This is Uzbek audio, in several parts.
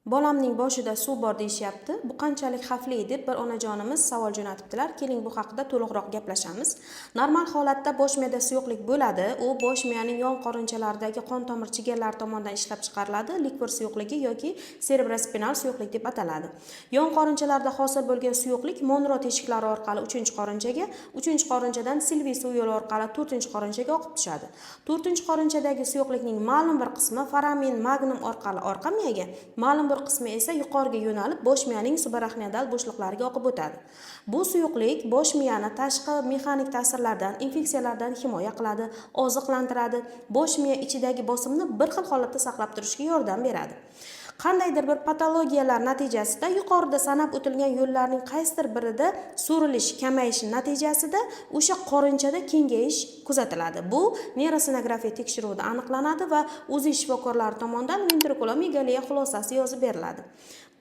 Bolamning boshida suv bor deyishyapti. Bu qanchalik xavfli deb bir onajonimiz savol jo'natibdilar. Keling bu haqida to'liqroq gaplashamiz. Normal holatda bosh miyada suyuqlik bo'ladi. U bosh miyaning yon qorinchalaridagi qon tomir chigallar tomonidan ishlab chiqariladi. Likvor suyuqligi yoki cerebrospinal suyuqlik deb ataladi. Yon qorinchalarda hosil bo'lgan suyuqlik Monro teshiklari orqali 3-qorinchaga, 3-qorinchadan Silviy suv yo'li orqali 4-qorinchaga oqib tushadi. 4-qorinchadagi suyuqlikning ma'lum bir qismi foramin, magnum orqali orqa miyaga, ma'lum bir qismi esa yuqoriga yo'nalib bosh miyaning subarachnoidal bo'shliqlariga oqib o'tadi. Bu suyuqlik bosh miyani tashqi mexanik ta'sirlardan, infeksiyalardan himoya qiladi, oziqlantiradi, bosh miya ichidagi bosimni bir xil holatda saqlab turishga yordam beradi. Qandaydir bir patologiyalar natijasida yuqorida sanab o'tilgan yo'llarning qaysidir birida so'rilish, kamayish natijasida o'sha qorinchada kengayish kuzatiladi. Bu neyrosinografiya tekshiruvida aniqlanadi va o'zi shifokorlari tomonidan ventrikulomegaliya xulosasi yozib beriladi.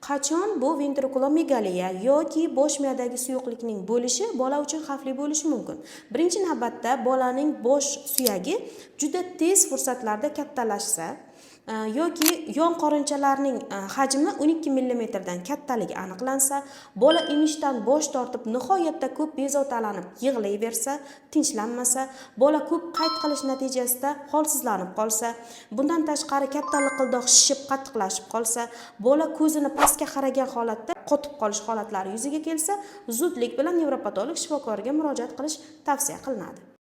Qachon bu ventrikulomegaliya yoki bosh miyadagi suyuqlikning bo'lishi bola uchun xavfli bo'lishi mumkin? Birinchi navbatda bolaning bosh suyagi juda tez fursatlarda kattalashsa yoki yon qorinchalarning hajmi 12 mm dan kattaligi aniqlansa, bola emishdan bosh tortib nihoyatda ko'p bezovtalanib yig'layversa, tinchlanmasa, bola ko'p qayd qilish natijasida holsizlanib qolsa, bundan tashqari katta liqildoq shishib qattiqlashib qolsa, bola ko'zini pastga qaragan holatda qotib qolish holatlari yuzaga kelsa, zudlik bilan nevropatolog shifokoriga murojaat qilish tavsiya qilinadi.